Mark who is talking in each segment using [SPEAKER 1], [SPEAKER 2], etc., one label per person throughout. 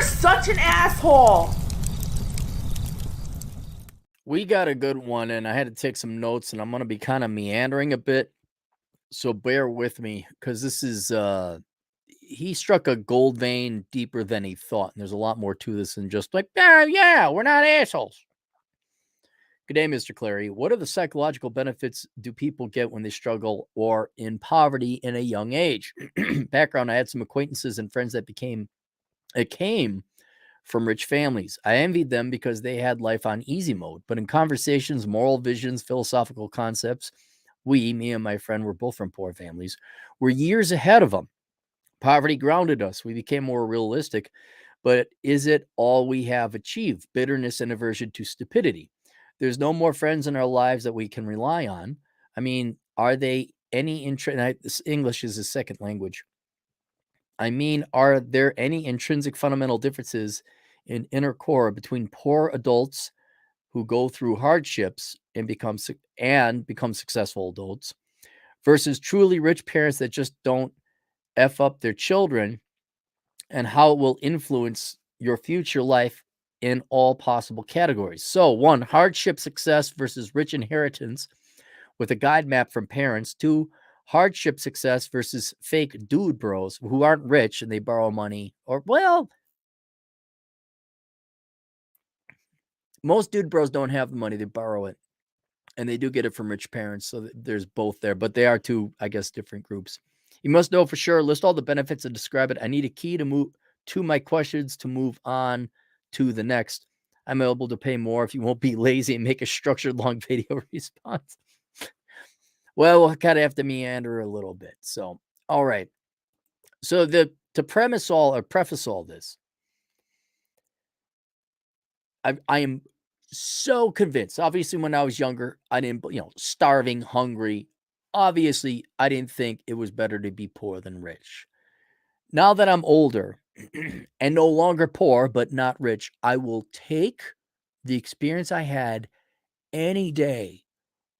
[SPEAKER 1] such an asshole.
[SPEAKER 2] We got a good one, and I had to take some notes, and I'm going to be kind of meandering a bit. So bear with me, because this is, he struck a gold vein deeper than he thought. And there's a lot more to this than just like, yeah, we're not assholes. Good day, Mr. Clary. What are the psychological benefits do people get when they struggle or in poverty in a young age? Background, I had some acquaintances and friends that came from rich families. I envied them because they had life on easy mode. But in conversations, moral visions, philosophical concepts, me and my friend, were both from poor families, were years ahead of them. Poverty grounded us. We became more realistic. But is it all we have achieved? Bitterness and aversion to stupidity. There's no more friends in our lives that we can rely on. I mean, are they any interest? English is a second language. I mean, are there any intrinsic fundamental differences in inner core between poor adults who go through hardships and become successful adults versus truly rich parents that just don't F up their children, and how it will influence your future life in all possible categories? So, one, hardship success versus rich inheritance with a guide map from parents. Two, hardship success versus fake dude bros who aren't rich and they borrow money. Or, well, most dude bros don't have the money, they borrow it. And they do get it from rich parents. So there's both there, but they are two, I guess, different groups. You must know for sure, list all the benefits and describe it. I need a key to move to my questions to move on to the next. I'm able to pay more if you won't be lazy and make a structured long video response. Well, we'll kind of have to meander a little bit. So, all right. So to preface all this, I am so convinced. Obviously, when I was younger, I didn't, starving, hungry. Obviously, I didn't think it was better to be poor than rich. Now that I'm older and no longer poor, but not rich, I will take the experience I had any day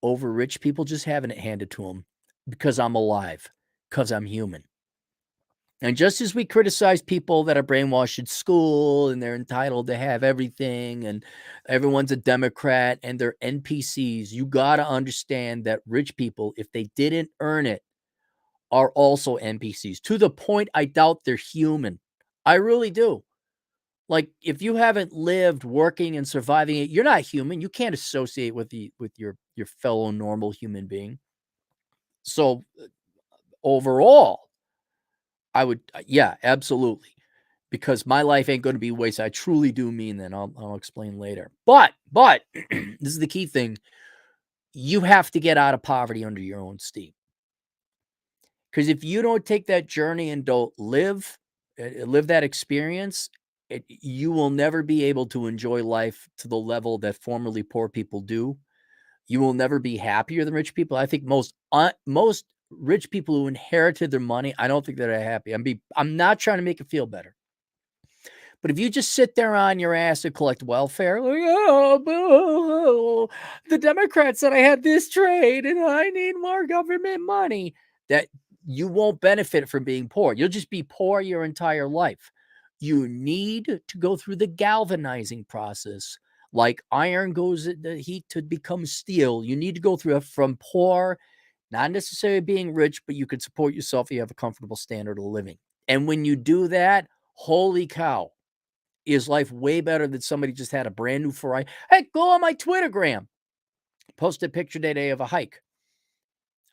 [SPEAKER 2] over rich people just having it handed to them because I'm alive, because I'm human. And just as we criticize people that are brainwashed at school and they're entitled to have everything and everyone's a Democrat and they're NPCs, you got to understand that rich people, if they didn't earn it, are also NPCs to the point I doubt they're human. I really do. Like, if you haven't lived working and surviving it, you're not human. You can't associate with your fellow normal human being. So overall, I would, yeah, absolutely. Because my life ain't going to be wasted. I truly do mean that. I'll explain later. But this is the key thing. You have to get out of poverty under your own steam. Because if you don't take that journey and don't live that experience, you will never be able to enjoy life to the level that formerly poor people do. You will never be happier than rich people. I think most rich people who inherited their money, I don't think they're happy. I'm not trying to make it feel better. But if you just sit there on your ass and collect welfare, like, oh, the Democrats said I had this trade and I need more government money, that you won't benefit from being poor. You'll just be poor your entire life. You need to go through the galvanizing process. Like iron goes in the heat to become steel. You need to go through it from poor, not necessarily being rich, but you can support yourself. You have a comfortable standard of living. And when you do that, holy cow, is life way better than somebody just had a brand new Ferrari. Hey, go on my Twittergram. Post a picture today of a hike.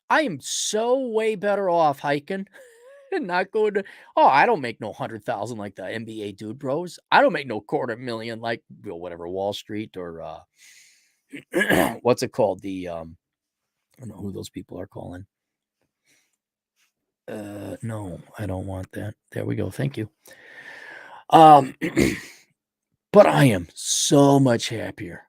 [SPEAKER 2] I am so way better off hiking and not going to, I don't make no 100,000 like the NBA dude bros. I don't make no $250,000 like whatever, Wall Street or what's it called? I don't know who those people are calling. No, I don't want that. There we go. Thank you. But I am so much happier.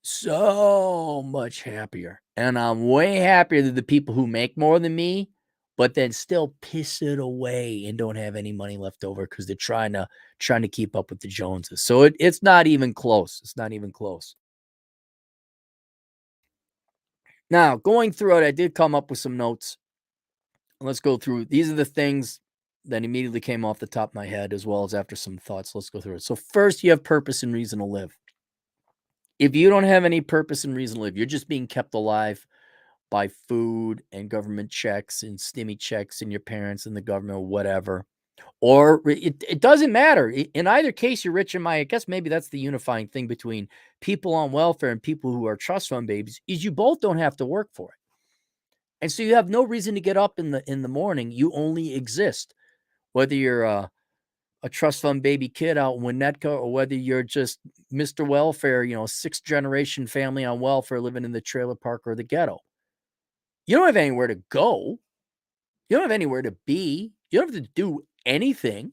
[SPEAKER 2] So much happier. And I'm way happier than the people who make more than me, but then still piss it away and don't have any money left over because they're trying to keep up with the Joneses. So it's not even close. It's not even close. Now, going through it, I did come up with some notes. Let's go through. These are the things that immediately came off the top of my head, as well as after some thoughts. Let's go through it. So first, you have purpose and reason to live. If you don't have any purpose and reason to live, you're just being kept alive by food and government checks and stimmy checks and your parents and the government or whatever. Or it doesn't matter. In either case, you're rich. I guess maybe that's the unifying thing between people on welfare and people who are trust fund babies is you both don't have to work for it. And so you have no reason to get up in the morning. You only exist. Whether you're a trust fund baby kid out in Winnetka or whether you're just Mr. Welfare, sixth generation family on welfare living in the trailer park or the ghetto. You don't have anywhere to go. You don't have anywhere to be. You don't have to do anything.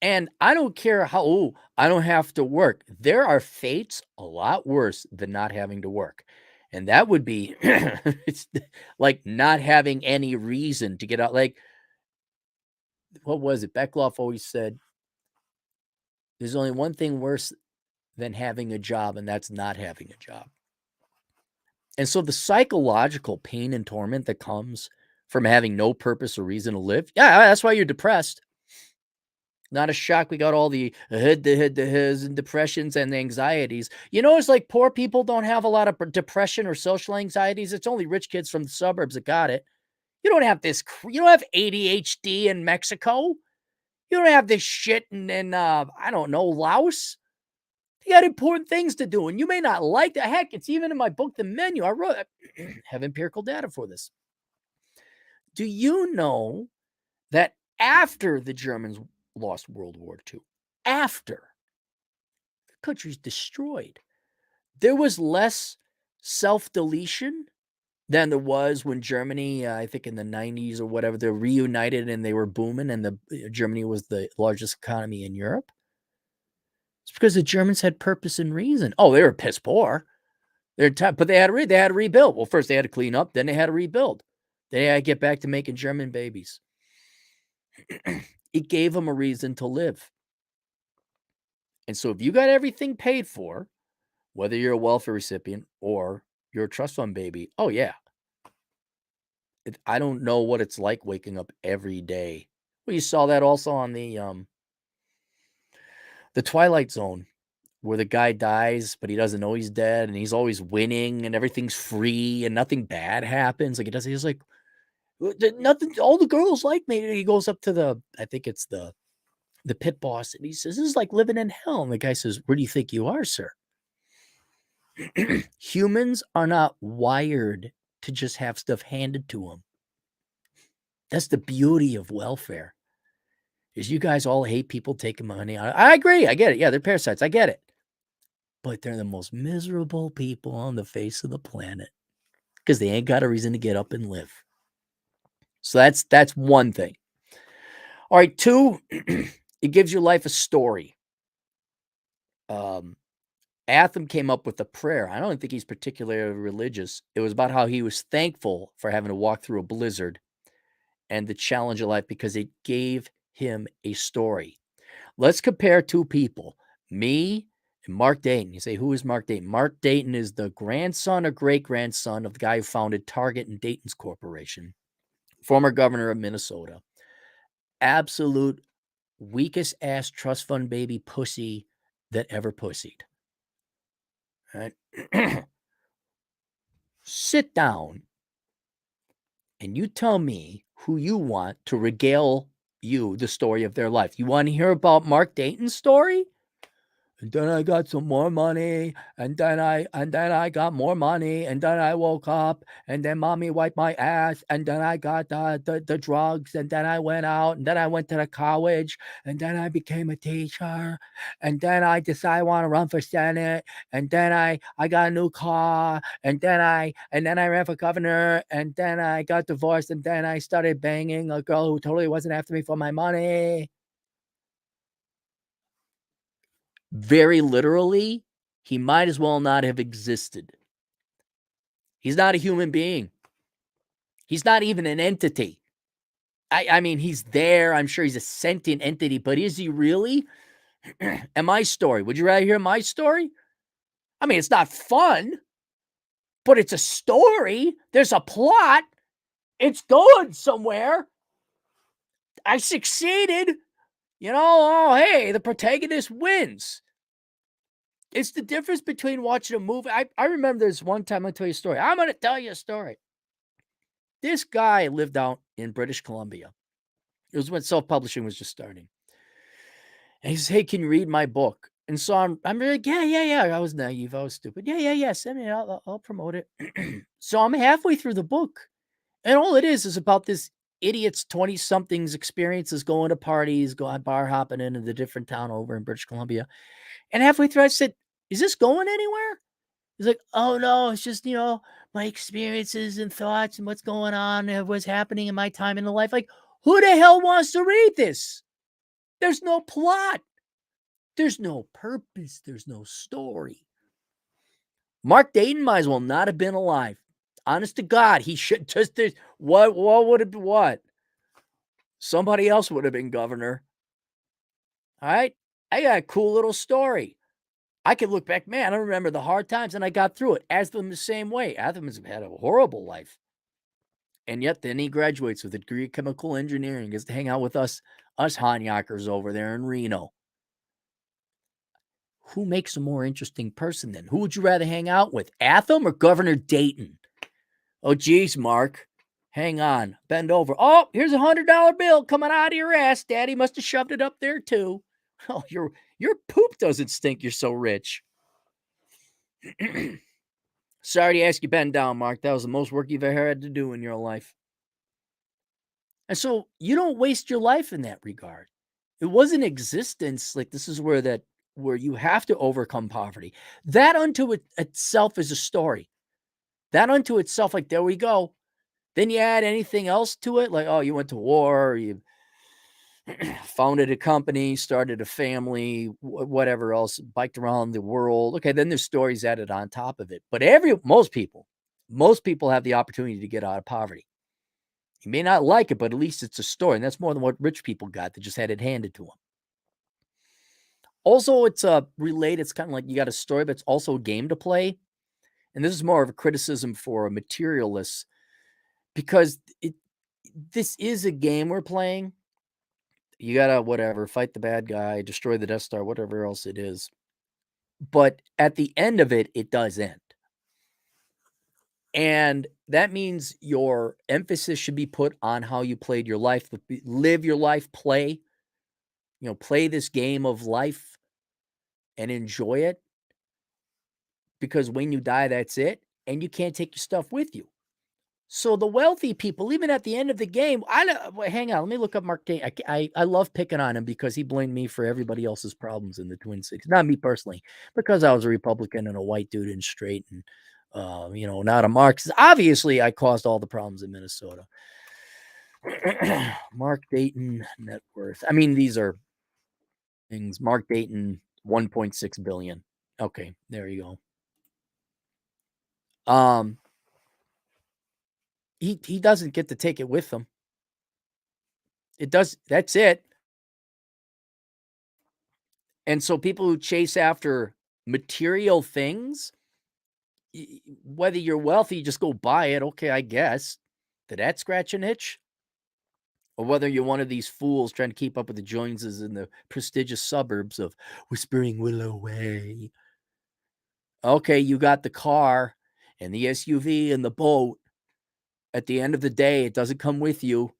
[SPEAKER 2] And I don't care how, I don't have to work. There are fates a lot worse than not having to work. And that would be it's like not having any reason to get out. Like, what was it? Beckloff always said, there's only one thing worse than having a job, and that's not having a job. And so the psychological pain and torment that comes from having no purpose or reason to live, yeah, that's why you're depressed. Not a shock we got all the his and depressions and anxieties. It's like poor people don't have a lot of depression or social anxieties. It's only rich kids from the suburbs that got it. You don't have this. You don't have ADHD in Mexico. You don't have this shit in I don't know, Laos. You got important things to do, and you may not like that. Heck, it's even in my book, The Menu. I wrote have empirical data for this. Do you know that after the Germans lost World War II, after the country's destroyed, there was less self-deletion than there was when Germany, I think in the 90s or whatever, they reunited and they were booming, and Germany was the largest economy in Europe. It's because the Germans had purpose and reason. Oh, they were piss poor. But they had to rebuild. Well, first they had to clean up, then they had to rebuild. They had to get back to making German babies. It gave them a reason to live. And so if you got everything paid for, whether you're a welfare recipient or you're a trust fund baby, oh yeah. I don't know what it's like waking up every day. Well, you saw that also on the Twilight Zone, where the guy dies, but he doesn't know he's dead, and he's always winning, and everything's free, and nothing bad happens. Like, he's like, nothing, all the girls like me. And he goes up to I think it's the pit boss, and he says, this is like living in hell. And the guy says, where do you think you are, sir? Humans are not wired to just have stuff handed to them. That's the beauty of welfare. Is you guys all hate people taking money out. I agree. I get it. Yeah, they're parasites. I get it. But they're the most miserable people on the face of the planet because they ain't got a reason to get up and live. So that's one thing. All right, two, it gives your life a story. Atham came up with a prayer. I don't think he's particularly religious. It was about how he was thankful for having to walk through a blizzard and the challenge of life because it gave him a story. Let's compare two people, me and Mark Dayton. You say, who is Mark Dayton? Mark Dayton is the grandson or great-grandson of the guy who founded Target and Dayton's Corporation, former governor of Minnesota. Absolute weakest ass trust fund baby pussy that ever pussied. Right? Sit down and you tell me who you want to regale you the story of their life. You want to hear about Mark Dayton's story? And then I got some more money, and then I got more money, and then I woke up, and then mommy wiped my ass, and then I got the drugs, and then I went out, and then I went to the college, and then I became a teacher, and then I decided I want to run for Senate, and then I got a new car, and then I ran for governor, and then I got divorced, and then I started banging a girl who totally wasn't after me for my money. Very literally, he might as well not have existed. He's not a human being. He's not even an entity. I mean, he's there. I'm sure he's a sentient entity, but is he really? And my story, would you rather hear my story? I mean, it's not fun, but it's a story. There's a plot. It's going somewhere. I succeeded. Oh, hey, the protagonist wins. It's the difference between watching a movie. I remember this one time. I'll tell you a story. I'm going to tell you a story. This guy lived out in British Columbia. It was when self-publishing was just starting. And he says, "Hey, can you read my book?" And so I'm like, yeah. I was naive. I was stupid. Yeah. Send me. I'll promote it. So I'm halfway through the book, and all it is about this idiot's 20-somethings experiences going to parties, going bar hopping into the different town over in British Columbia. And halfway through, I said, "Is this going anywhere?" He's like, "Oh no, it's just my experiences and thoughts and what's going on and what's happening in my time in the life." Like, who the hell wants to read this? There's no plot. There's no purpose. There's no story. Mark Dayton might as well not have been alive. Honest to God, he should just what would have been what? Somebody else would have been governor. All right. I got a cool little story. I could look back, man, I remember the hard times and I got through it. Atham the same way. Atham has had a horrible life. And yet then he graduates with a degree in chemical engineering, gets to hang out with us Hanyakers over there in Reno. Who makes a more interesting person then? Who would you rather hang out with, Atham or Governor Dayton? Oh, geez, Mark. Hang on. Bend over. Oh, here's $100 bill coming out of your ass. Daddy must have shoved it up there too. Oh, your poop doesn't stink. You're so rich. Sorry to ask you bend down, Mark. That was the most work you've ever had to do in your life. And so you don't waste your life in that regard. It wasn't existence. Like this is where you have to overcome poverty. That unto itself is a story. That unto itself, like there we go. Then you add anything else to it, like, oh, you went to war, you founded a company, started a family, whatever else, biked around the world. Okay, then there's stories added on top of it. But most people have the opportunity to get out of poverty. You may not like it, but at least it's a story. And that's more than what rich people got that just had it handed to them. Also, it's related. It's kind of like you got a story, but it's also a game to play. And this is more of a criticism for materialists because this is a game we're playing. You gotta whatever, fight the bad guy, destroy the Death Star, whatever else it is. But at the end of it, it does end. And that means your emphasis should be put on how you played your life, live your life, play, play this game of life and enjoy it. Because when you die, that's it. And you can't take your stuff with you. So the wealthy people, even at the end of the game, hang on, let me look up Mark Day. I love picking on him because he blamed me for everybody else's problems in the Twin Cities. Not me personally, because I was a Republican and a white dude and straight and not a Marxist. Obviously, I caused all the problems in Minnesota. Mark Dayton net worth. I mean, these are things. Mark Dayton, 1.6 billion. Okay, there you go. He doesn't get to take it with him. That's it. And so people who chase after material things, whether you're wealthy, you just go buy it. Okay, I guess. Did that scratch an itch? Or whether you're one of these fools trying to keep up with the Joneses in the prestigious suburbs of Whispering Willow Way. Okay, you got the car and the SUV and the boat. At the end of the day, it doesn't come with you.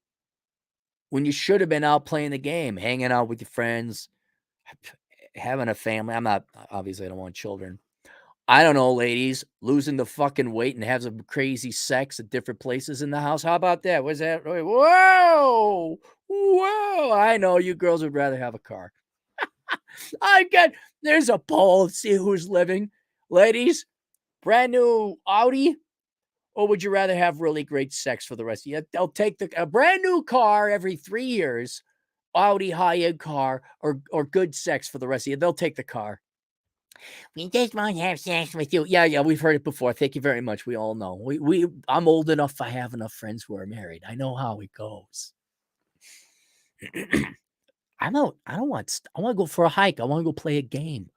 [SPEAKER 2] When you should have been out playing the game, hanging out with your friends, having a family. Obviously, I don't want children. I don't know, ladies, losing the fucking weight and have some crazy sex at different places in the house. How about that? Was that? Whoa. I know you girls would rather have a car. There's a poll. Let's see who's living. Ladies, brand new Audi, or would you rather have really great sex for the rest of you? They'll take a brand new car every 3 years, Audi high-end car, or good sex for the rest of you. They'll take the car. We just want to have sex with you. Yeah, we've heard it before. Thank you very much. We all know. I'm old enough. I have enough friends who are married. I know how it goes. I want to go for a hike. I want to go play a game.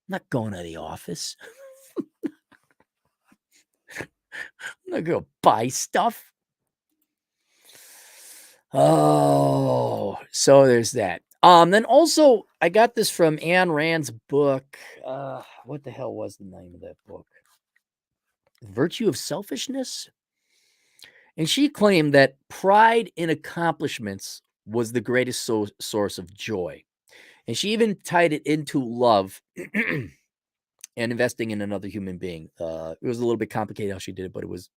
[SPEAKER 2] I'm not going to the office. I'm not going to buy stuff. Oh, so there's that. Then also I got this from Ayn Rand's book. What the hell was the name of that book? Virtue of Selfishness? And she claimed that pride in accomplishments was the greatest source of joy. And she even tied it into love and investing in another human being. It was a little bit complicated how she did it, but it was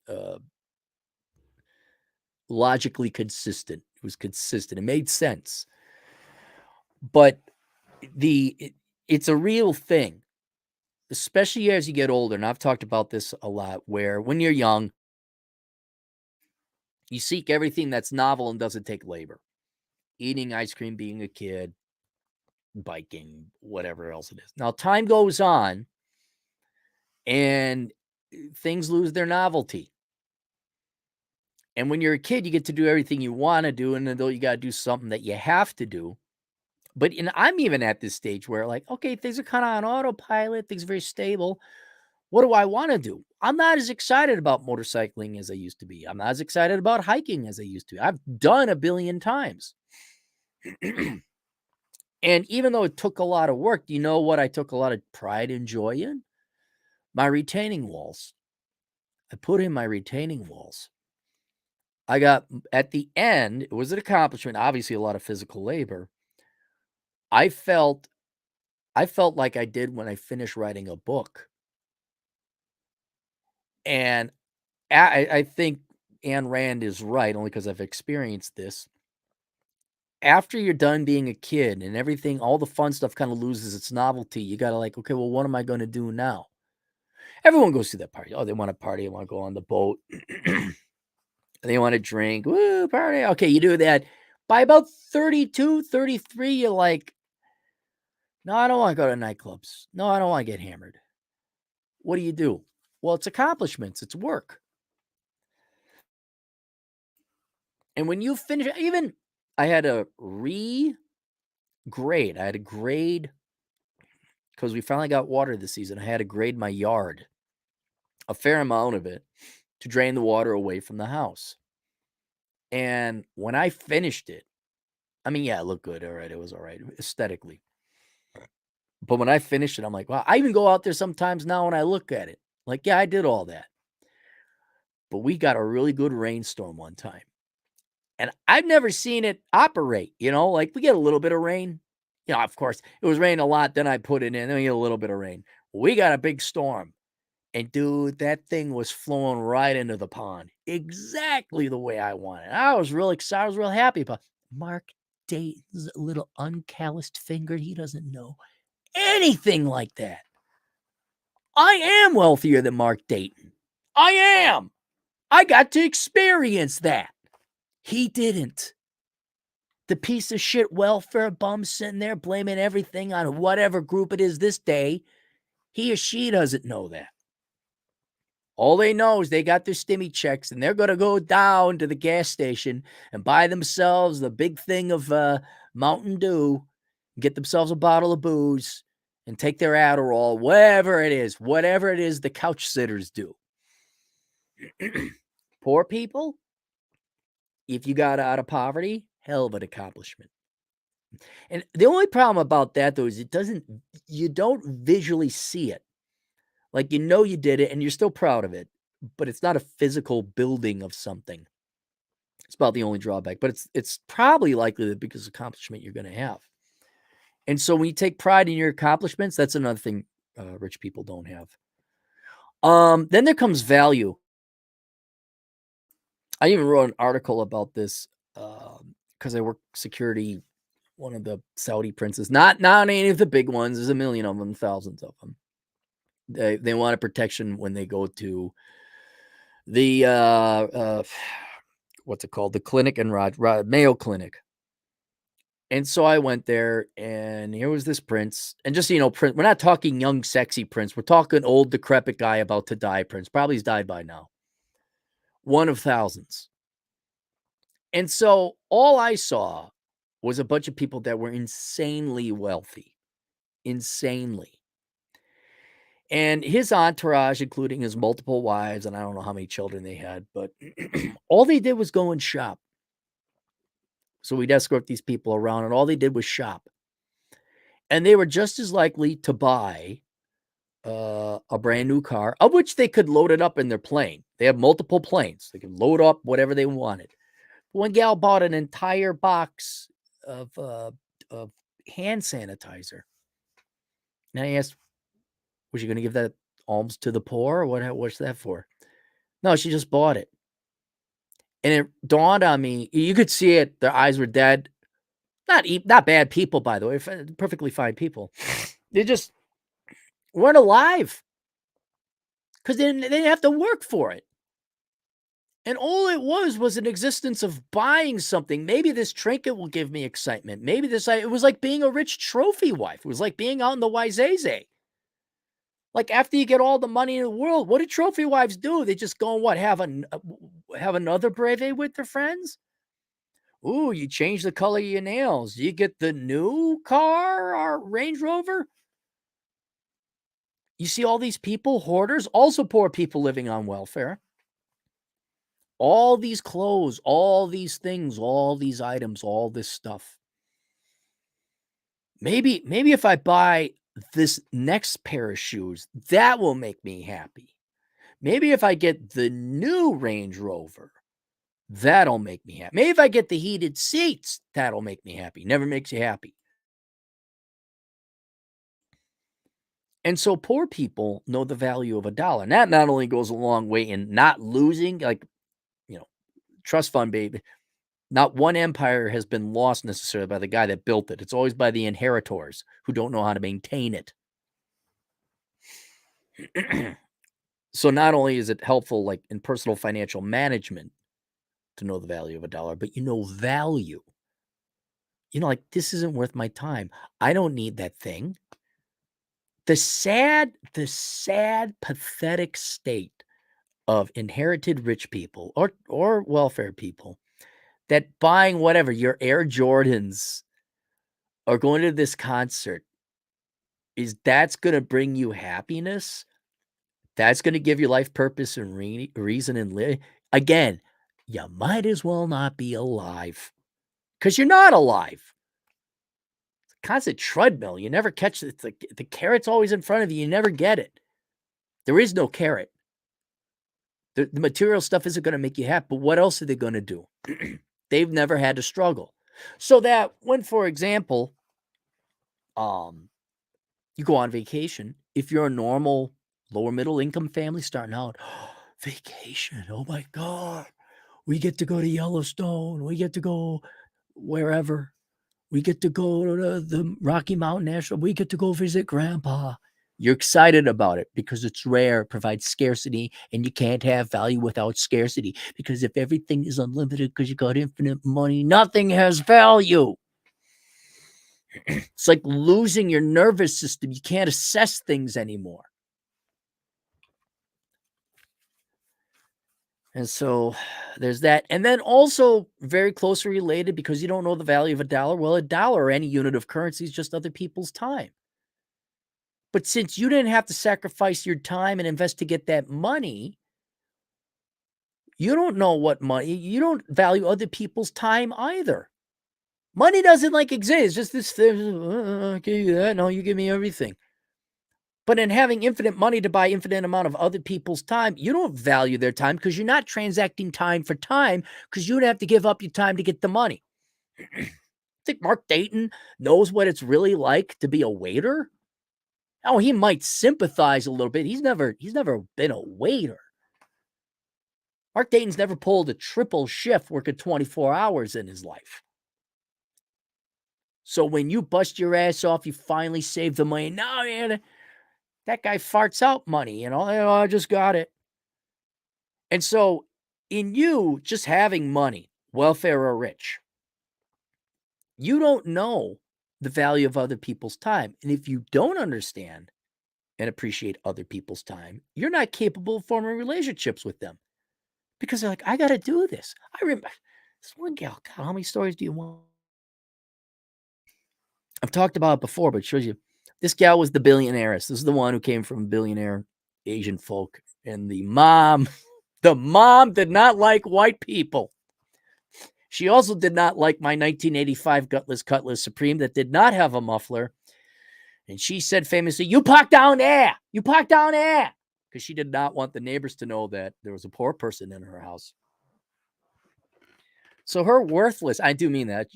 [SPEAKER 2] uh, logically consistent. It was consistent. It made sense. But it's a real thing, especially as you get older. And I've talked about this a lot, where when you're young, you seek everything that's novel and doesn't take labor. Eating ice cream, being a kid, biking, whatever else it is. Now, time goes on and things lose their novelty. And when you're a kid, you get to do everything you want to do. And then you got to do something that you have to do. But I'm even at this stage where, like, okay, things are kind of on autopilot, things are very stable. What do I want to do? I'm not as excited about motorcycling as I used to be. I'm not as excited about hiking as I used to. I've done a billion times. And even though it took a lot of work, do you know what I took a lot of pride and joy in? My retaining walls. I put in my retaining walls. I got at the end, it was an accomplishment, obviously a lot of physical labor. I felt like I did when I finished writing a book. And I think Ayn Rand is right, only because I've experienced this. After you're done being a kid and everything, all the fun stuff kind of loses its novelty. You got to, like, okay, well, what am I going to do now? Everyone goes to that party. Oh, they want to party. They want to go on the boat. They want to drink. Woo, party. Okay, you do that. By about 32, 33, you're like, no, I don't want to go to nightclubs. No, I don't want to get hammered. What do you do? Well, it's accomplishments. It's work. And when you finish, even I had a grade. I had a grade because we finally got water this season. I had to grade my yard, a fair amount of it, to drain the water away from the house. And when I finished it, I mean, yeah, it looked good. All right. It was all right aesthetically. But when I finished it, I'm like, wow, I even go out there sometimes now when I look at it. Like, yeah, I did all that. But we got a really good rainstorm one time. And I've never seen it operate, like we get a little bit of rain. Of course, it was raining a lot. Then I put it in, then we get a little bit of rain. We got a big storm. And dude, that thing was flowing right into the pond. Exactly the way I wanted. I was real excited. I was real happy. But Mark Dayton's little uncalloused finger, he doesn't know anything like that. I am wealthier than Mark Dayton. I am. I got to experience that. He didn't. The piece of shit welfare bum sitting there blaming everything on whatever group it is this day, he or she doesn't know that. All they know is they got their stimmy checks and they're going to go down to the gas station and buy themselves the big thing of Mountain Dew, get themselves a bottle of booze and take their Adderall, whatever it is the couch sitters do. Poor people, if you got out of poverty, hell of an accomplishment. And the only problem about that, though, is you don't visually see it. Like, you did it and you're still proud of it, but it's not a physical building of something. It's about the only drawback, but it's probably likely the biggest accomplishment you're going to have. And so when you take pride in your accomplishments, that's another thing rich people don't have. Then there comes value. I even wrote an article about this because I work security, one of the Saudi princes, not any of the big ones. There's a million of them, thousands of them. They want a protection when they go to the what's it called? The clinic in Mayo Clinic. And so I went there, and here was this prince. And just Prince, we're not talking young, sexy prince. We're talking old, decrepit guy about to die prince. Probably he's died by now. One of thousands. And so all I saw was a bunch of people that were insanely wealthy. Insanely. And his entourage, including his multiple wives, and I don't know how many children they had, but all they did was go and shop. So we'd escort these people around, and all they did was shop. And they were just as likely to buy a brand new car, of which they could load it up in their plane. They have multiple planes. They could load up whatever they wanted. One gal bought an entire box of hand sanitizer. And I asked, was she going to give that alms to the poor, or what's that for? No, she just bought it. And it dawned on me, you could see it, their eyes were dead. Not bad people, by the way, perfectly fine people. They just weren't alive because they didn't have to work for it. And all it was an existence of buying something. Maybe this trinket will give me excitement. Maybe it was like being a rich trophy wife. It was like being out in the Wazeze. Like after you get all the money in the world, what do trophy wives do? They just go and have another breve with their friends? Ooh, you change the color of your nails. You get the new car or Range Rover. You see all these people, hoarders, also poor people living on welfare. All these clothes, all these things, all these items, all this stuff. Maybe if I buy this next pair of shoes, that will make me happy. Maybe if I get the new Range Rover, that'll make me happy. Maybe if I get the heated seats, that'll make me happy. Never makes you happy. And so poor people know the value of a dollar. And that not only goes a long way in not losing, like, trust fund baby. Not one empire has been lost necessarily by the guy that built it. It's always by the inheritors who don't know how to maintain it. So not only is it helpful, like in personal financial management, to know the value of a dollar, but value. Like, this isn't worth my time. I don't need that thing. The sad, pathetic state of inherited rich people or welfare people that buying whatever, your Air Jordans or going to this concert, that's going to bring you happiness. That's going to give your life purpose and reason and live. Again, you might as well not be alive because you're not alive. It's a constant treadmill. You never catch it. The carrot's always in front of you. You never get it. There is no carrot. The material stuff isn't going to make you happy, but what else are they going to do? They've never had to struggle. So that when, for example, you go on vacation, if you're a normal lower middle income family starting out, vacation, oh my God, we get to go to Yellowstone, we get to go wherever, we get to go to the Rocky Mountain National, we get to go visit grandpa. You're excited about it because it's rare, provides scarcity, and you can't have value without scarcity. Because if everything is unlimited because you got infinite money, nothing has value. It's like losing your nervous system. You can't assess things anymore. And so there's that. And then also very closely related, because you don't know the value of a dollar. Well, a dollar or any unit of currency is just other people's time. But since you didn't have to sacrifice your time and invest to get that money, you don't know what money, you don't value other people's time either. Money doesn't exist. It's just this thing. I give you that. No, you give me everything. But in having infinite money to buy infinite amount of other people's time, you don't value their time because you're not transacting time for time, because you would have to give up your time to get the money. Think Mark Dayton knows what it's really like to be a waiter? Oh, he might sympathize a little bit. He's never been a waiter. Mark Dayton's never pulled a triple shift working 24 hours in his life. So when you bust your ass off, you finally save the money. Now, man, that guy farts out money, I just got it. And so in you just having money, welfare or rich, you don't know the value of other people's time. And if you don't understand and appreciate other people's time, you're not capable of forming relationships with them, because they're like, I got to do this. I remember this one gal, God, how many stories do you want? I've talked about it before, but it shows you. This gal was the billionaireess. This is the one who came from billionaire Asian folk. And the mom did not like white people. She also did not like my 1985 Gutless Cutlass Supreme that did not have a muffler. And she said famously, "You park down there. You park down there." Because she did not want the neighbors to know that there was a poor person in her house. So her worthless, I do mean that,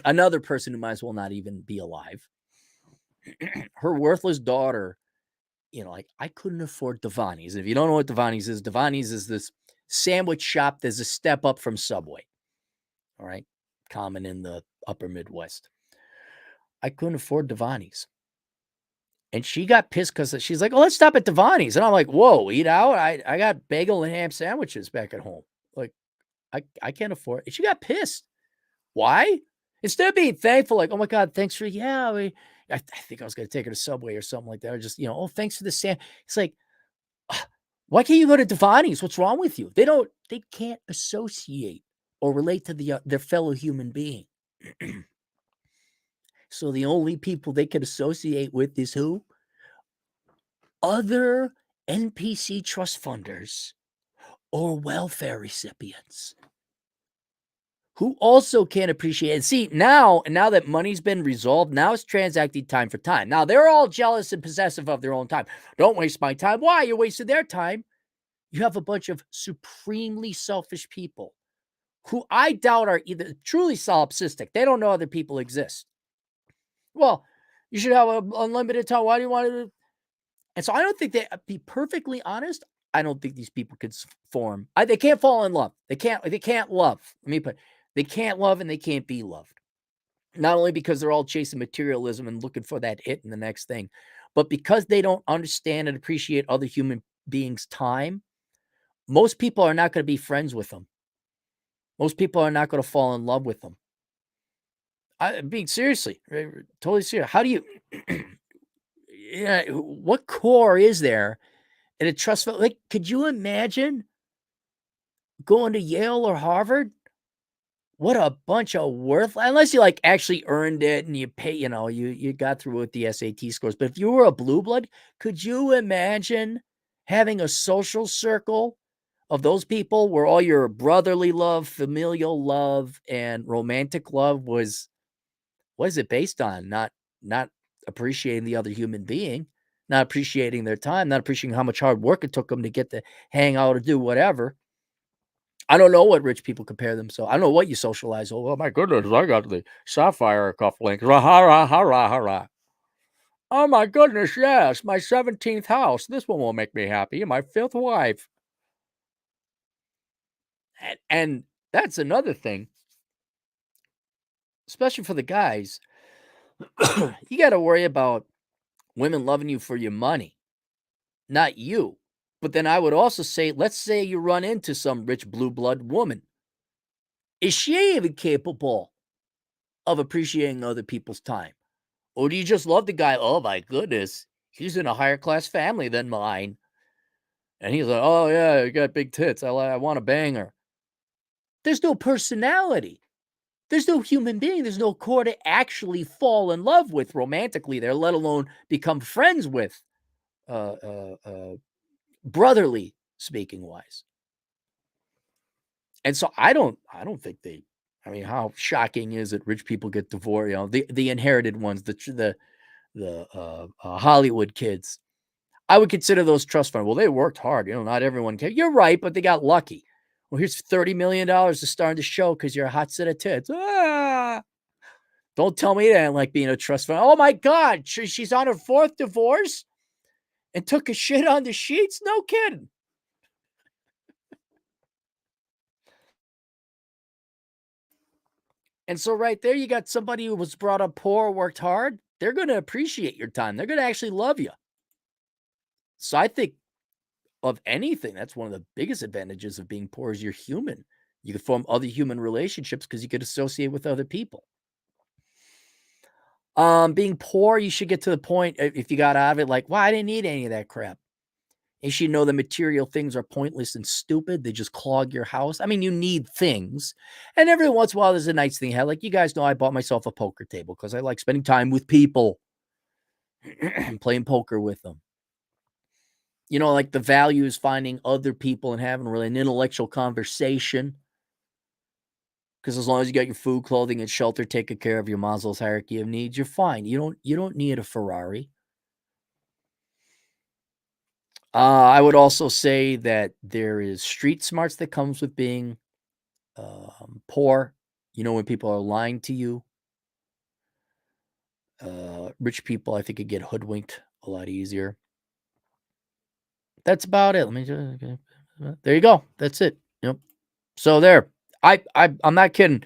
[SPEAKER 2] another person who might as well not even be alive. Her worthless daughter, like I couldn't afford Devani's. If you don't know what Devani's is this sandwich shop. There's a step up from Subway. All right. Common in the upper Midwest. I couldn't afford Devani's. And she got pissed because she's like, "Oh, let's stop at Devani's." And I'm like, "Whoa, eat out? I got bagel and ham sandwiches back at home. Like, I can't afford it." And she got pissed. Why? Instead of being thankful, like, "Oh my God, thanks for, I think I was going to take her to Subway or something like that. Or just, "Oh, thanks for the sand." It's like, why can't you go to Devani's? What's wrong with you? They can't associate or relate to their fellow human being. So the only people they can associate with is who? Other NPC trust funders or welfare recipients who also can't appreciate it. See, now that money's been resolved, now it's transacting time for time. Now they're all jealous and possessive of their own time. "Don't waste my time." Why? You're wasting their time. You have a bunch of supremely selfish people who I doubt are either truly solipsistic. They don't know other people exist. Well, you should have unlimited time. Why do you want to? And so I don't think be perfectly honest, I don't think these people could form. They can't fall in love. They can't love. They can't love and they can't be loved. Not only because they're all chasing materialism and looking for that hit in the next thing, but because they don't understand and appreciate other human beings' time. Most people are not going to be friends with them. Most people are not going to fall in love with them. Being seriously, totally serious. How do you, what core is there in a trust fund? Like, could you imagine going to Yale or Harvard? What a bunch of unless you like actually earned it and you pay, you got through with the SAT scores. But if you were a blue blood, could you imagine having a social circle of those people where all your brotherly love, familial love, and romantic love was, what is it based on? Not appreciating the other human being, not appreciating their time, not appreciating how much hard work it took them to get to hang out or do whatever. I don't know what rich people compare themselves. I don't know what you socialize. Oh, my goodness, I got the sapphire cufflinks. Rah. Oh my goodness, yes, my 17th house. This one will make me happy. My 5th wife. And that's another thing, especially for the guys. You got to worry about women loving you for your money, not you. But then I would also say, let's say you run into some rich blue blood woman. Is she even capable of appreciating other people's time? Or do you just love the guy? Oh my goodness, he's in a higher class family than mine. And he's like, "Oh yeah, you got big tits. I want to bang her." There's no personality. There's no human being. There's no core to actually fall in love with romantically there, let alone become friends with, uh, uh, uh, brotherly speaking wise. And so I don't think they. I mean, how shocking is it? Rich people get divorced. The inherited ones, the Hollywood kids. I would consider those trust funds. Well, they worked hard. Not everyone can. You're right, but they got lucky. Well, here's $30 million to start the show because you're a hot set of tits. Don't tell me that I like being a trust fund. Oh my God, she's on her 4th divorce and took a shit on the sheets? No kidding. And so right there, you got somebody who was brought up poor, worked hard. They're going to appreciate your time. They're going to actually love you. So I think of anything, that's one of the biggest advantages of being poor is you're human. You can form other human relationships because you could associate with other people. Being poor, you should get to the point, if you got out of it, like, "Wow, I didn't need any of that crap." You should know the material things are pointless and stupid. They just clog your house. I mean, you need things. And every once in a while, there's a nice thing. Like, you guys know, I bought myself a poker table because I like spending time with people, playing poker with them. Like the value is finding other people and having really an intellectual conversation. because as long as you got your food, clothing, and shelter taken care of, your Maslow's hierarchy of needs, you're fine. You don't need a Ferrari. I would also say that there is street smarts that comes with being poor. When people are lying to you. Rich people, I think, could get hoodwinked a lot easier. That's about it. Let me just there you go. That's it. Yep. So there. I'm not kidding.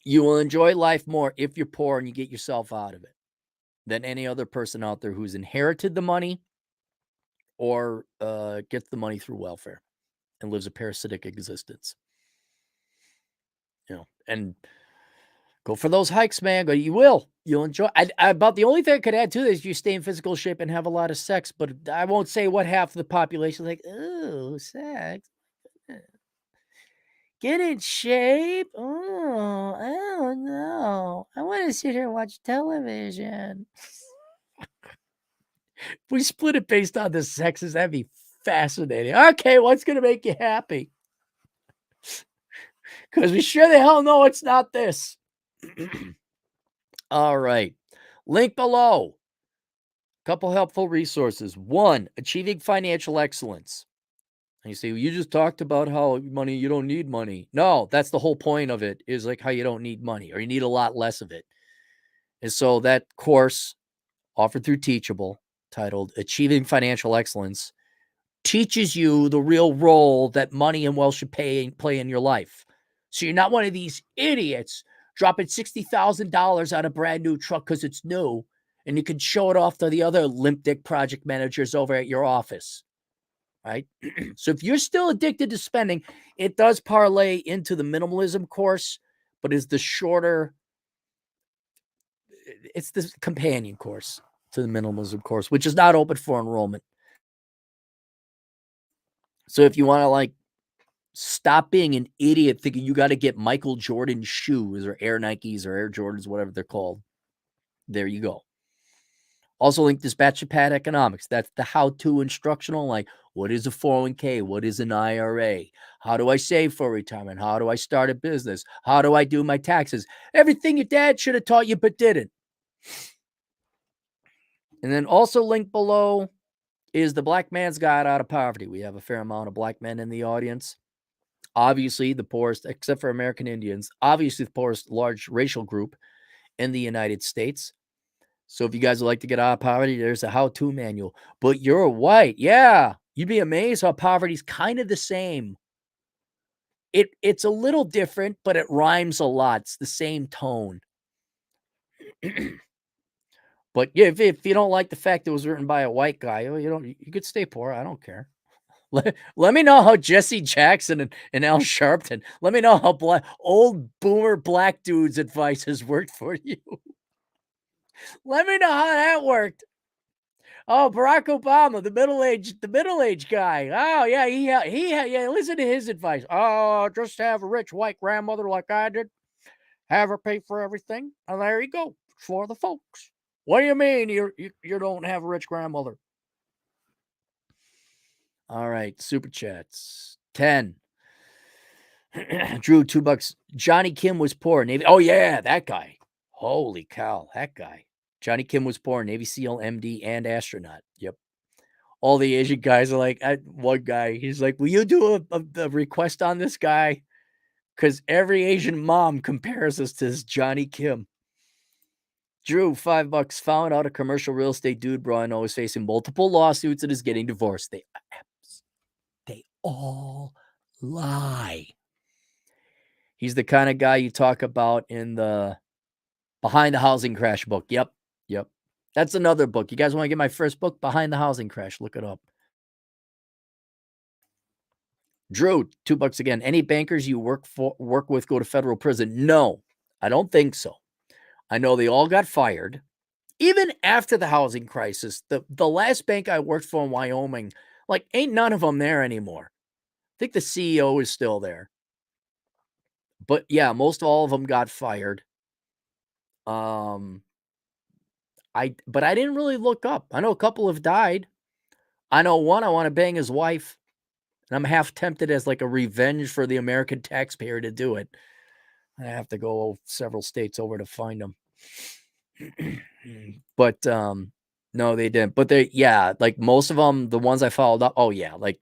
[SPEAKER 2] You will enjoy life more if you're poor and you get yourself out of it than any other person out there who's inherited the money or gets the money through welfare and lives a parasitic existence. And go for those hikes, man. You will. You'll enjoy. About the only thing I could add to this is you stay in physical shape and have a lot of sex, but I won't say what half of the population is like, oh, sex. Get in shape. Oh, I don't know. I want to sit here and watch television. If we split it based on the sexes, that'd be fascinating. Okay, what's going to make you happy? Because we sure the hell know it's not this. All right. Link below. Couple helpful resources. One, achieving financial excellence. And you say, well, you just talked about how money, you don't need money. No, that's the whole point of it, is like how you don't need money, or you need a lot less of it. And so that course offered through Teachable, titled Achieving Financial Excellence, teaches you the real role that money and wealth should play in your life. So you're not one of these idiots dropping $60,000 on a brand new truck because it's new, and you can show it off to the other limp dick project managers over at your office, right? So if you're still addicted to spending, it does parlay into the minimalism course, but it's the shorter, it's the companion course to the minimalism course, which is not open for enrollment. So if you want to stop being an idiot thinking you got to get Michael Jordan shoes or Air Nikes or Air Jordans, whatever they're called, there you go. Also link Dispatch Pad Economics. That's the how-to instructional, like what is a 401k? What is an IRA? How do I save for retirement? How do I start a business? How do I do my taxes? Everything your dad should have taught you but didn't. And then also linked below is the Black Man's Guide Out of Poverty. We have a fair amount of black men in the audience. Obviously the poorest, except for American Indians, obviously the poorest large racial group in the United States. So if you guys would like to get out of poverty, there's a how-to manual. But you're white. Yeah. You'd be amazed how poverty's kind of the same. It's a little different, but it rhymes a lot. It's the same tone. But yeah, if you don't like the fact it was written by a white guy, you could stay poor. I don't care. Let me know how Jesse Jackson and Al Sharpton, let me know how old boomer black dudes' advice has worked for you. Let me know how that worked. Oh, Barack Obama, the middle-aged guy. Oh, yeah, yeah, listen to his advice. Oh, just have a rich white grandmother like I did. Have her pay for everything. And there you go. For the folks. What do you mean you don't have a rich grandmother? All right, super chats. 10. Drew, $2. Johnny Kim was poor. Navy. Oh, yeah, that guy. Holy cow, that guy. Johnny Kim was poor. Navy SEAL, MD, and astronaut. Yep. All the Asian guys are like, one guy, he's like, will you do a request on this guy? Because every Asian mom compares us to this Johnny Kim. Drew, $5. Found out a commercial real estate dude bro I know is facing multiple lawsuits and is getting divorced. They all lie. He's the kind of guy you talk about in the Behind the Housing Crash book. Yep. That's another book. You guys want to get my first book, Behind the Housing Crash? Look it up. Drew, $2 again. Any bankers you work with go to federal prison? No, I don't think so. I know they all got fired. Even after the housing crisis, the last bank I worked for in Wyoming, ain't none of them there anymore. I think the CEO is still there. But yeah, most all of them got fired. But I didn't really look up. I know a couple have died. I know one, I want to bang his wife. And I'm half tempted as like a revenge for the American taxpayer to do it. I have to go several states over to find them. But no, they didn't. But yeah, like most of them, the ones I followed up, oh yeah, like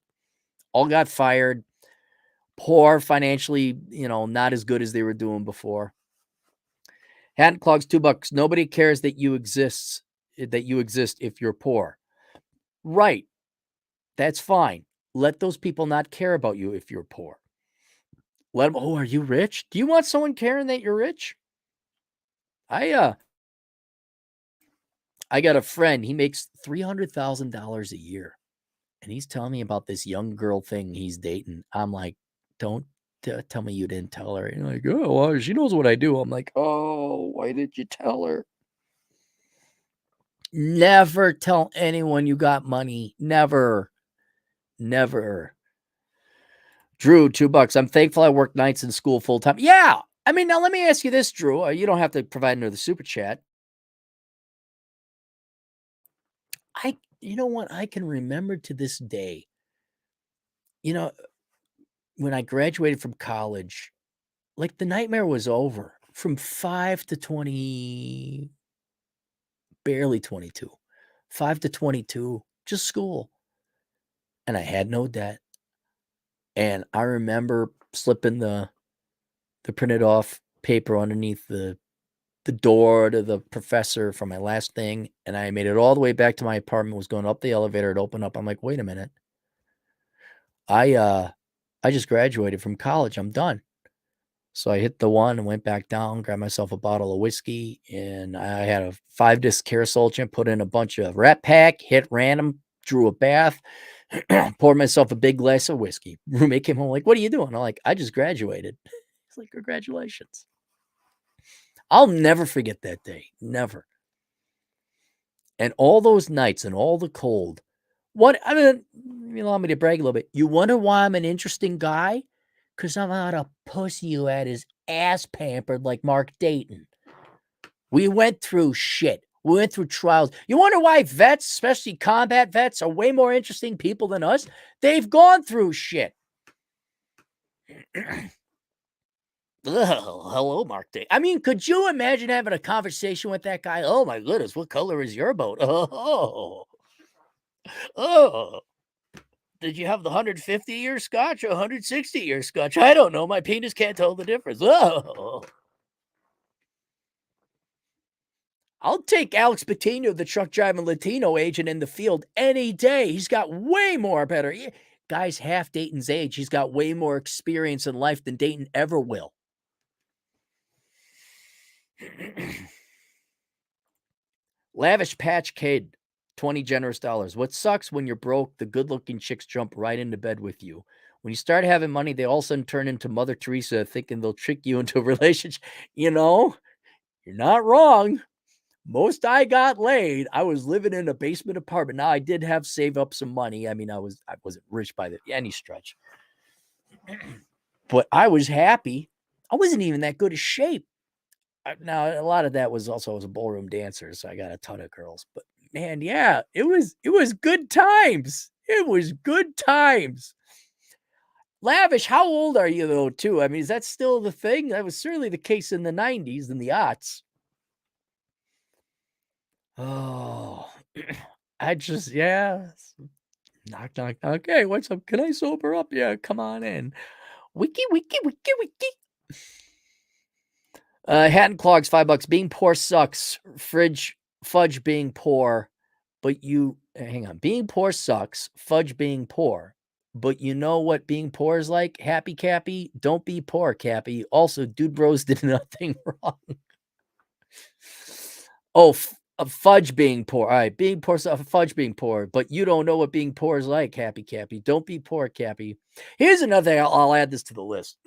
[SPEAKER 2] all got fired, poor financially, not as good as they were doing before. Hat and clogs, $2. Nobody cares that you exist if you're poor. Right. That's fine. Let those people not care about you if you're poor. Let them, oh, are you rich? Do you want someone caring that you're rich? I got a friend, he makes $300,000 a year. And he's telling me about this young girl thing he's dating. I'm like, don't tell me you didn't tell her. And like, oh, well, she knows what I do. I'm like, oh, why did you tell her? Never tell anyone you got money. Never. Never. Drew, $2. I'm thankful I work nights in school full time. Yeah. I mean, now let me ask you this, Drew. You don't have to provide another super chat. You know what? I can remember to this day, when I graduated from college, like the nightmare was over from 5 to 20, barely 22, 5 to 22, just school. And I had no debt. And I remember slipping the printed off paper underneath the door to the professor for my last thing. And I made it all the way back to my apartment, was going up the elevator, it opened up. I'm like, wait a minute. I just graduated from college. I'm done. So I hit the one and went back down, grabbed myself a bottle of whiskey, and I had a 5-disc carousel chip, put in a bunch of Rat Pack, hit random, drew a bath, poured myself a big glass of whiskey. Roommate came home like, what are you doing? I'm like, I just graduated. He's like, congratulations. I'll never forget that day. Never. And all those nights and all the cold. You allow me to brag a little bit. You wonder why I'm an interesting guy? Because I'm not a pussy who had his ass pampered like Mark Dayton. We went through shit. We went through trials. You wonder why vets, especially combat vets, are way more interesting people than us? They've gone through shit. Hello, Mark Dayton. I mean, could you imagine having a conversation with that guy? Oh, my goodness, what color is your boat? Oh. Did you have the 150-year scotch or 160-year scotch? I don't know. My penis can't tell the difference. Oh. I'll take Alex Patino, the truck driving Latino agent in the field, any day. He's got way more better. Guy's half Dayton's age. He's got way more experience in life than Dayton ever will. Lavish Patch Kid, 20 generous dollars. What sucks when you're broke, the good-looking chicks jump right into bed with you. When you start having money, they all of a sudden turn into Mother Teresa, thinking they'll trick you into a relationship. You're not wrong. Most I got laid, I was living in a basement apartment. Now, I did have save up some money. I mean, I wasn't rich by any stretch. But I was happy. I wasn't even that good of shape. Now, a lot of that was also, I was a ballroom dancer, so I got a ton of girls. But man, yeah, it was good times. It was good times. Lavish, how old are you though, too? I mean, is that still the thing? That was certainly the case in the 90s and the aughts. Oh, yeah. Knock, knock. Okay, what's up? Can I sober up? Yeah, come on in. Wiki, wiki, wiki, wiki. Hat and clogs, $5. Being poor sucks. Fudge being poor, but hang on. Being poor sucks. Fudge being poor. But you know what being poor is like? Happy Cappy. Don't be poor, Cappy. Also, Dude Bros did nothing wrong. Oh, fudge being poor. All right, being poor, fudge being poor. But you don't know what being poor is like, Happy Cappy. Don't be poor, Cappy. Here's another thing. I'll add this to the list.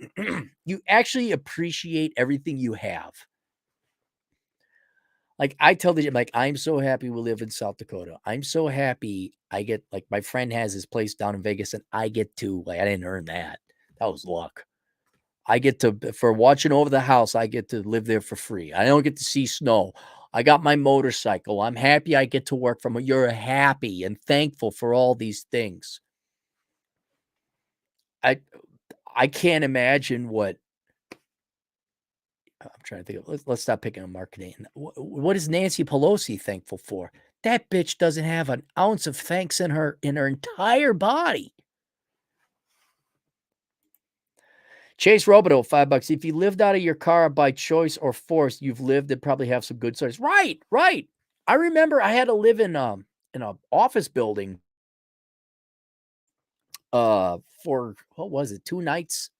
[SPEAKER 2] You actually appreciate everything you have. Like I tell the like, I'm so happy we live in South Dakota. I'm so happy I get like my friend has his place down in Vegas, and I get to I didn't earn that. That was luck. I get to for watching over the house. I get to live there for free. I don't get to see snow. I got my motorcycle. I'm happy I get to work from. You're happy and thankful for all these things. I I can't imagine what I'm trying to think of. Let's stop picking on marketing. What is Nancy Pelosi thankful for? That bitch doesn't have an ounce of thanks in her entire body. Chase Robidoux, $5. If you lived out of your car by choice or force, you've lived and probably have some good stories. Right, right. I remember I had to live in a office building for what was it, 2 nights?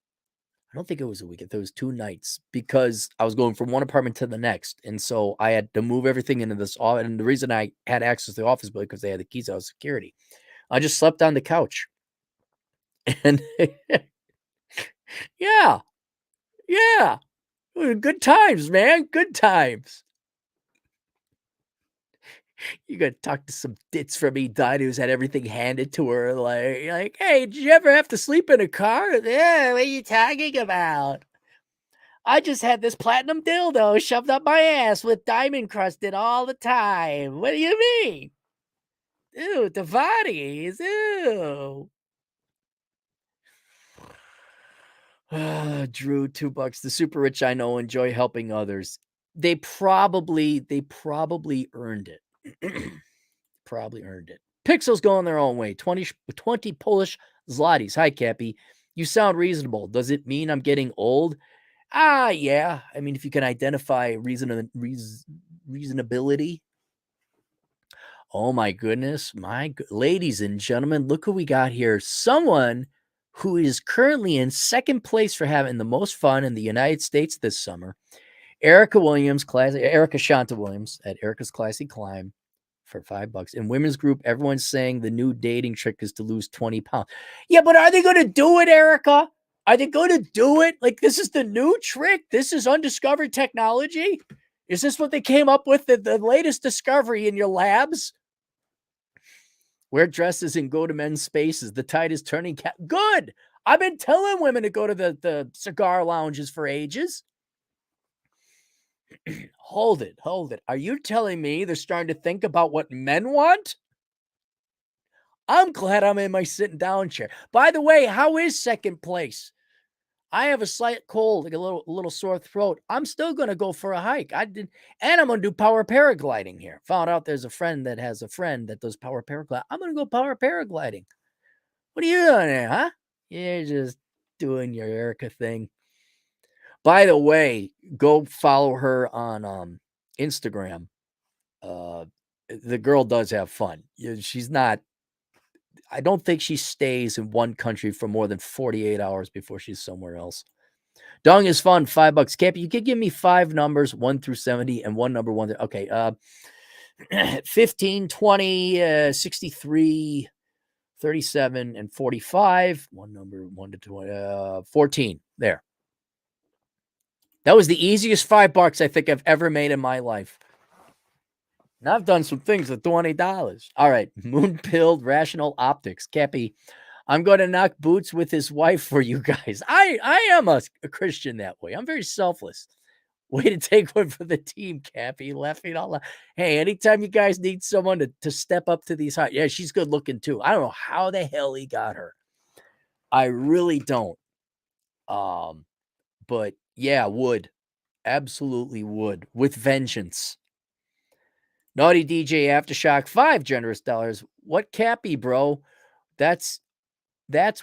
[SPEAKER 2] I don't think it was a weekend. It was 2 nights because I was going from one apartment to the next, and so I had to move everything into this and the reason I had access to the office building because they had the keys out of security. I just slept on the couch. And yeah, yeah. Good times, man, good times. You gotta talk to some ditz from Edina who's had everything handed to her, like, "Hey, did you ever have to sleep in a car?" "Yeah, what are you talking about? I just had this platinum dildo shoved up my ass with diamond crusted all the time. What do you mean? Ew, the bodies, ew." Drew, $2. The super rich I know enjoy helping others. They probably earned it. Probably earned it. Pixels going their own way. 20 Polish zlotys. Hi, Cappy. You sound reasonable. Does it mean I'm getting old? Yeah. I mean, if you can identify reasonability. Oh my goodness. Ladies and gentlemen, look who we got here. Someone who is currently in second place for having the most fun in the United States this summer. Erica Shanta Williams at Erica's Classy Climb for $5. In women's group, everyone's saying the new dating trick is to lose 20 pounds. Yeah, but are they going to do it, Erica? Are they going to do it? Like, this is the new trick? This is undiscovered technology? Is this what they came up with, the latest discovery in your labs? Wear dresses and go to men's spaces. The tide is turning. Good. I've been telling women to go to the cigar lounges for ages. Hold it. Are you telling me they're starting to think about what men want? I'm glad I'm in my sitting down chair. By the way, how is second place? I have a slight cold, like a little sore throat. I'm still gonna go for a hike. And I'm gonna do power paragliding here. Found out there's a friend that has a friend that does power paragliding. I'm gonna go power paragliding. What are you doing there, huh? You're just doing your Erica thing. By the way, go follow her on Instagram. Uh, the girl does have fun. She's not. I don't think she stays in one country for more than 48 hours before she's somewhere else. Dong is fun. $5. Cappy, you could give me 5 numbers, 1 through 70, and one number 1. Okay. 15, 20, 63, 37, and 45. One number 1 to 20, 14. There. That was the easiest $5 I think I've ever made in my life. And I've done some things with $20. All right. Moon-pilled rational optics. Cappy, I'm going to knock boots with his wife for you guys. I am a Christian that way. I'm very selfless. Way to take one for the team, Cappy. Laughing all loud. Hey, anytime you guys need someone to step up to these heights. Yeah, she's good looking too. I don't know how the hell he got her. I really don't. But yeah, would. Absolutely would. With vengeance. Naughty DJ Aftershock, 5 generous dollars. What Cappy, bro? That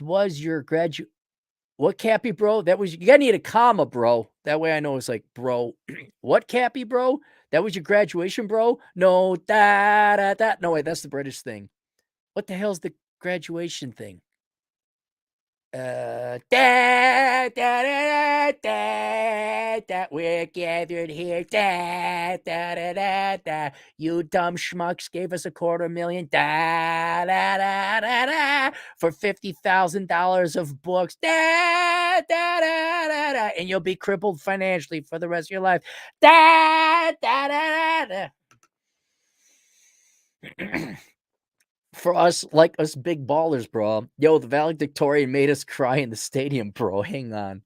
[SPEAKER 2] was your graduate. What Cappy, bro? That was, you gotta need a comma, bro. That way I know it's like, bro. What Cappy, bro? That was your graduation, bro? No, da da da. No, wait, that's the British thing. What the hell's the graduation thing? Da, da, da, da, da, we're gathered here. Da, da, da, da, da. You dumb schmucks gave us $250,000. Da, da, da, da, da, for $50,000 of books. Da, da, da, da, da, and you'll be crippled financially for the rest of your life. Da, da, da, da, da. For us, like us big ballers, bro. Yo, the valedictorian made us cry in the stadium, bro. Hang on.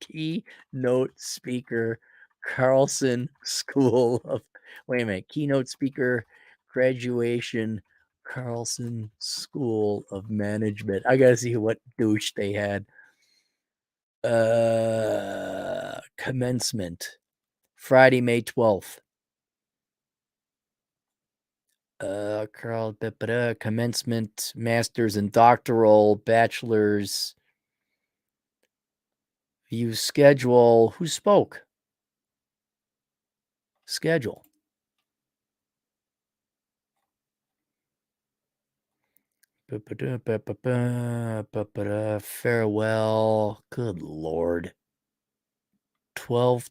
[SPEAKER 2] Keynote speaker, Carlson School of. Wait a minute. Keynote speaker, graduation, Carlson School of Management. I gotta see what douche they had. Commencement. Friday, May 12th. Carl, commencement, master's and doctoral, bachelor's, view schedule. Who spoke? Schedule. Farewell. Good Lord. 12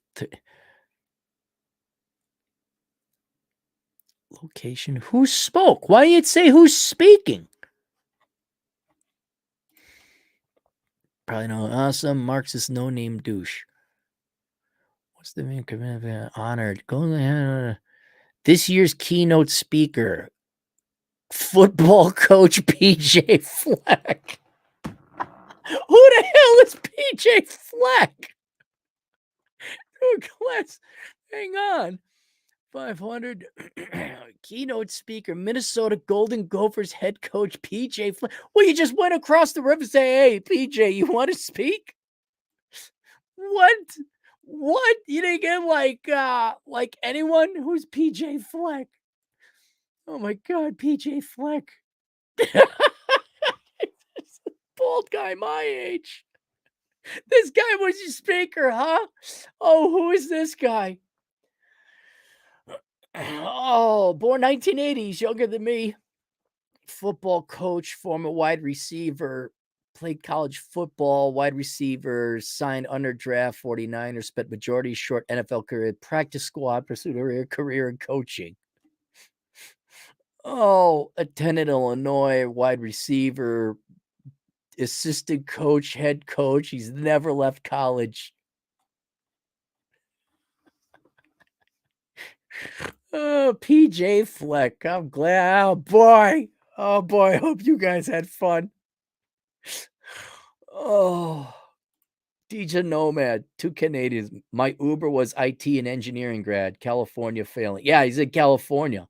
[SPEAKER 2] location. Who spoke? Why didn't it say who's speaking? Probably no awesome Marxist no name douche. What's the main commitment? Honored. Go this year's keynote speaker. Football coach PJ Fleck. Who the hell is PJ Fleck? Class. Hang on. 500 keynote speaker, Minnesota Golden Gophers head coach PJ Fleck. Well, you just went across the river and say, hey, PJ, you want to speak? What? What? You didn't get like anyone who's PJ Fleck? Oh my God, PJ Fleck. Bald guy my age. This guy was your speaker, huh? Oh, who is this guy? Oh, born 1980s, younger than me. Football coach, former wide receiver, played college football, wide receiver, signed under draft 49ers, spent majority short NFL career, practice squad, pursued a career in coaching. Oh, attended Illinois, wide receiver, assistant coach, head coach. He's never left college. Oh, PJ Fleck. I'm glad. Oh boy. Oh boy. I hope you guys had fun. Oh, DJ Nomad, 2 Canadians. My Uber was IT and engineering grad, California failing. Yeah, he's in California.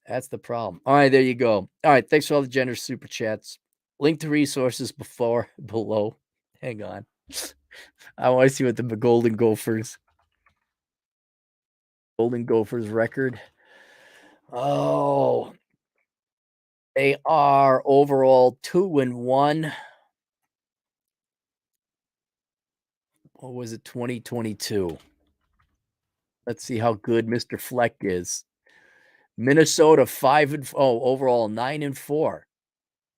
[SPEAKER 2] That's the problem. All right, there you go. All right, thanks for all the generous super chats. Link to resources below. Hang on. I want to see what the Golden Gophers record. Oh, they are overall 2-1. What was it, 2022? Let's see how good Mr. Fleck is. Minnesota 5-4, overall 9-4.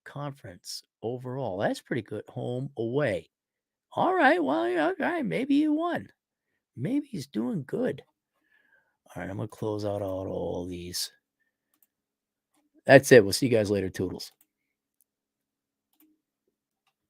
[SPEAKER 2] Conference overall. That's pretty good. Home, away. All right. Well, all right. Maybe you won. Maybe he's doing good. All right. I'm going to close out all these. That's it. We'll see you guys later, Toodles.